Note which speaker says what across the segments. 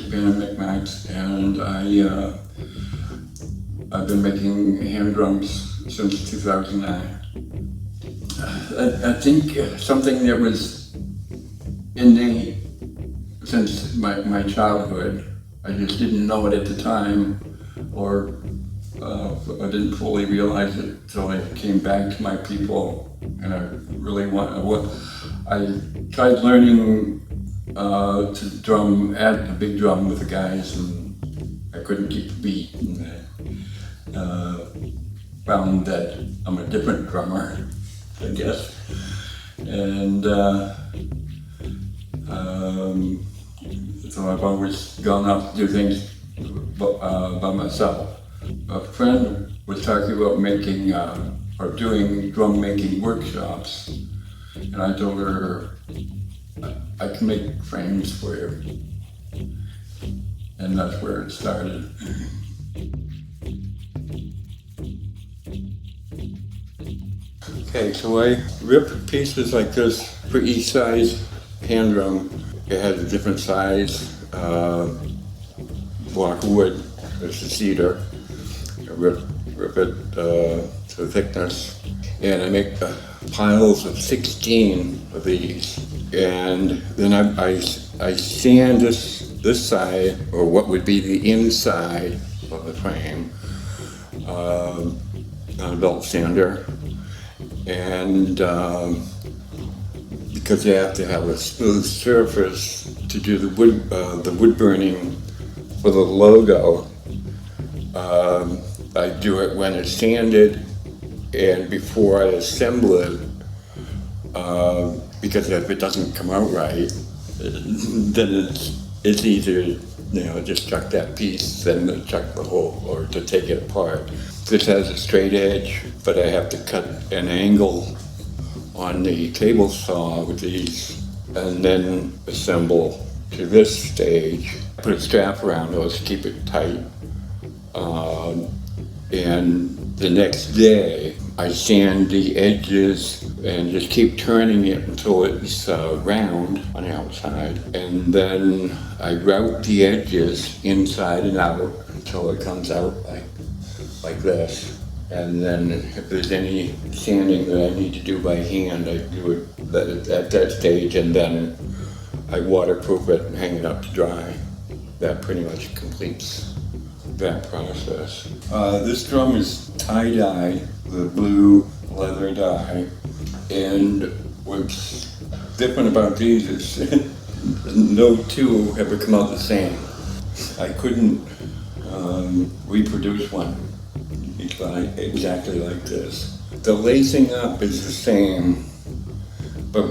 Speaker 1: music band Micmacs, and I've been making hand drums since 2009. I think something that was innate since my childhood. I just didn't know it at the time, or I didn't fully realize it until I came back to my people, and I really I tried learning to drum at the big drum with the guys, and I couldn't keep the beat. And found that I'm a different drummer, I guess, and so I've always gone out to do things by myself. A friend was talking about making or doing drum making workshops, and I told her I can make frames for you, and that's where it started. Okay, so I rip pieces like this for each size hand drum. It has a different size block of wood. There's a cedar. I rip it to thickness, and I make piles of 16 of these, and then I sand this side, or what would be the inside of the frame, on a belt sander. And because you have to have a smooth surface to do the wood burning for the logo, I do it when it's sanded and before I assemble it, because if it doesn't come out right, then it's easier, just chuck that piece than to chuck the whole, or to take it apart. This has a straight edge, but I have to cut an angle on the table saw with these, and then assemble to this stage. Put a strap around those to keep it tight. And the next day, I sand the edges and just keep turning it until it's round on the outside. And then I route the edges inside and out until it comes out like this. And then if there's any sanding that I need to do by hand, I do it at that stage, and then I waterproof it and hang it up to dry. That pretty much completes that process. This drum is tie-dye, the blue leather dye, and what's different about these is no two ever come out the same. I couldn't reproduce one exactly like this. The lacing up is the same, but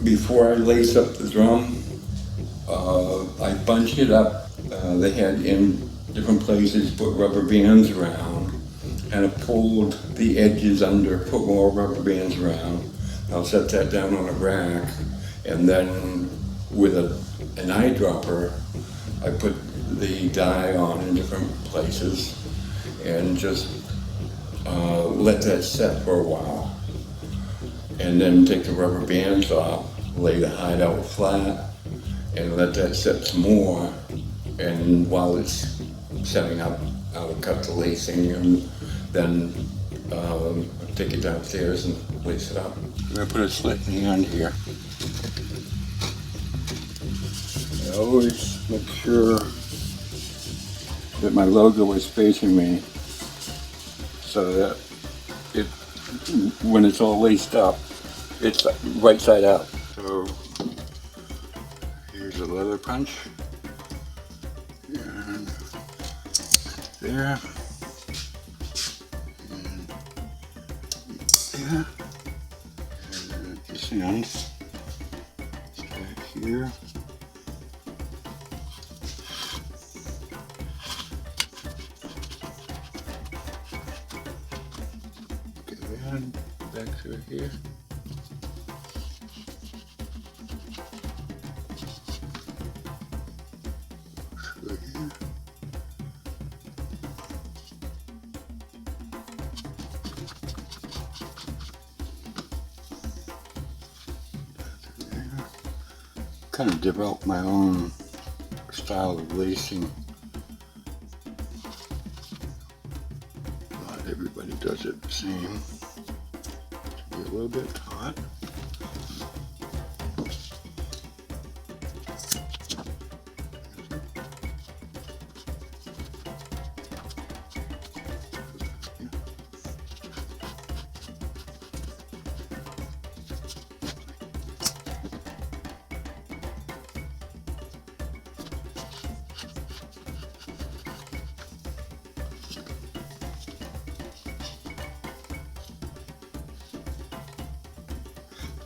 Speaker 1: before I lace up the drum, I bunch it up. They had in different places put rubber bands around, and I pulled the edges under, put more rubber bands around. I'll set that down on a rack, and then with an eyedropper, I put the dye on in different places and just let that set for a while. And then take the rubber bands off, lay the hide out flat, and let that set some more. And while it's setting up, I'll cut the lacing, and then take it downstairs and lace it up. I'm gonna put a slit in the end here. I always make sure that my logo is facing me, so that when it's all laced up, it's right side out. So here's a leather punch, and there, and there, and this end, back here. And back through here. Through here. Kind of develop my own style of lacing. Not everybody does it the same. Be a little bit hot.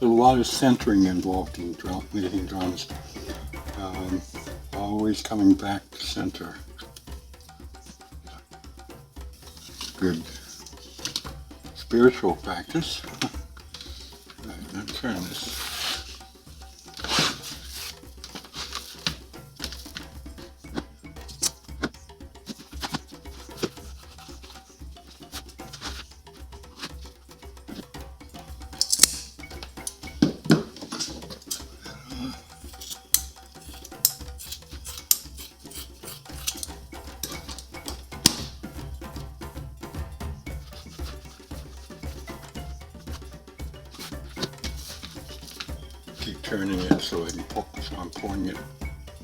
Speaker 1: There's a lot of centering involved in making drums. Always coming back to center. Good spiritual practice. Right, let's turn this. Keep turning it so I'm pouring it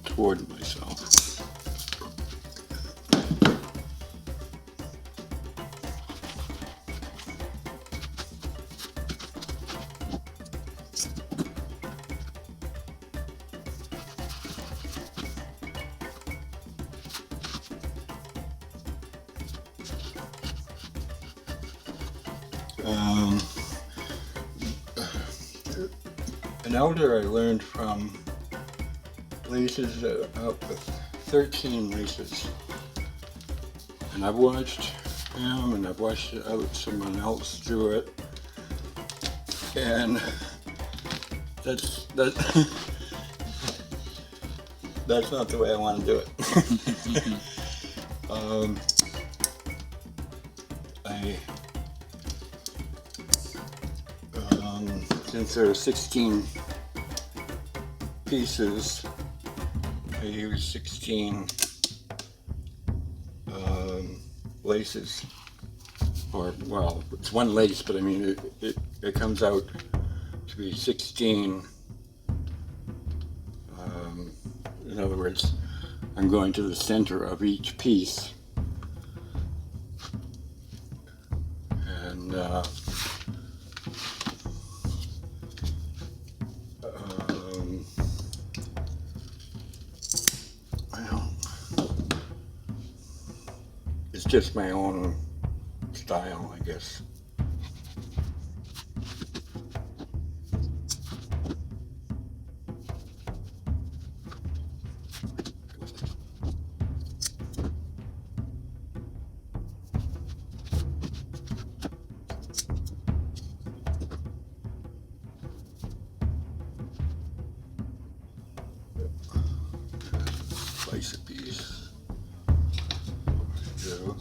Speaker 1: toward myself. An elder I learned from laces up with 13 laces, and I've watched him and I've watched someone else do it, and that's that's not the way I want to do it. Since there are 16 pieces, I use 16 laces. Or, well, it's one lace, but I mean, it comes out to be 16. In other words, I'm going to the center of each piece. And it's just my own style, I guess. Slice a piece. Go.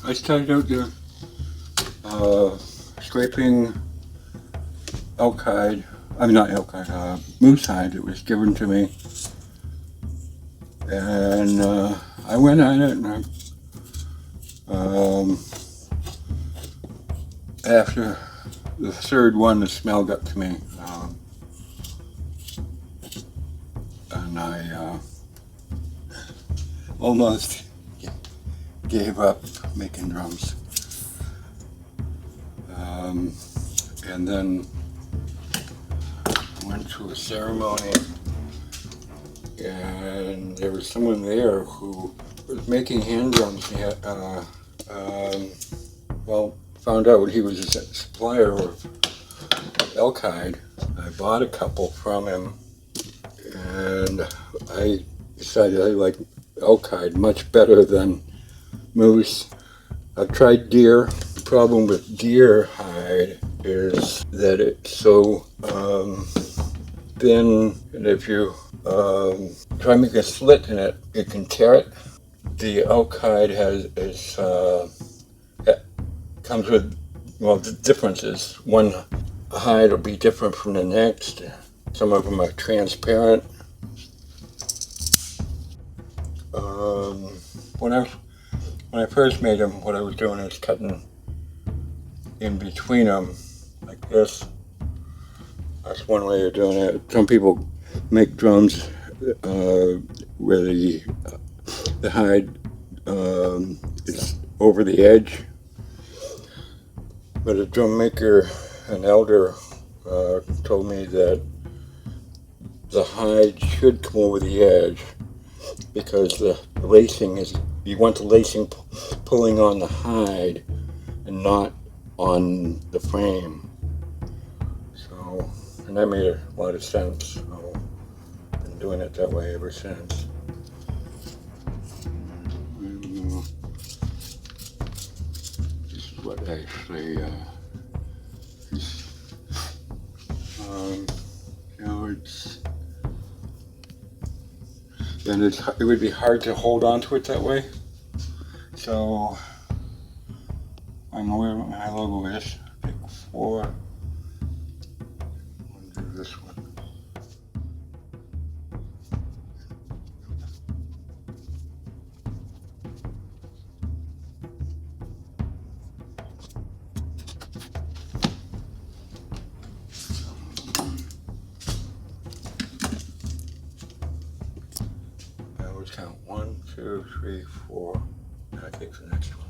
Speaker 1: I started out there scraping elk hide, I mean not elk hide, moose hide that was given to me, and I went at it, and after the third one the smell got to me, and I almost gave up making drums. And then went to a ceremony and there was someone there who was making hand drums. He had, found out he was a supplier of elk hide. I bought a couple from him, and I decided I like elk hide much better than moose. I've tried deer. The problem with deer hide is that it's so thin, and if you try to make a slit in it, it can tear it. The elk hide comes with, the difference is one hide will be different from the next. Some of them are transparent. When I first made them, what I was doing is cutting in between them like this. That's one way of doing it. Some people make drums where the hide is over the edge, but a drum maker, an elder, told me that the hide should come over the edge because the lacing is, you want the lacing pulling on the hide and not on the frame. So, and that made a lot of sense. So I've been doing it that way ever since. This is what actually, it would be hard to hold on to it that way. So I know where my logo is. Pick 4. I'll do this one. I always count 1, 2, 3, 4. And I take the next one.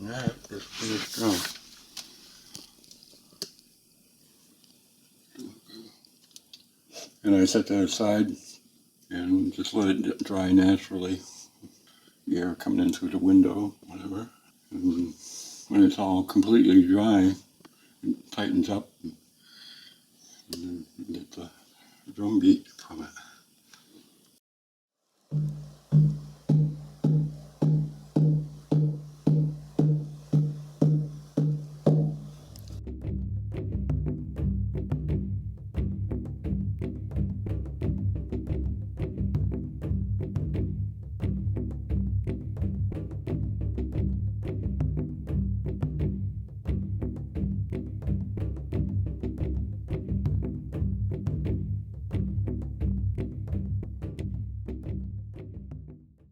Speaker 1: Alright, this finished drum. And I set that aside and just let it dry naturally. The air coming in through the window, whatever. And when it's all completely dry, it tightens up and then you get the drum beat.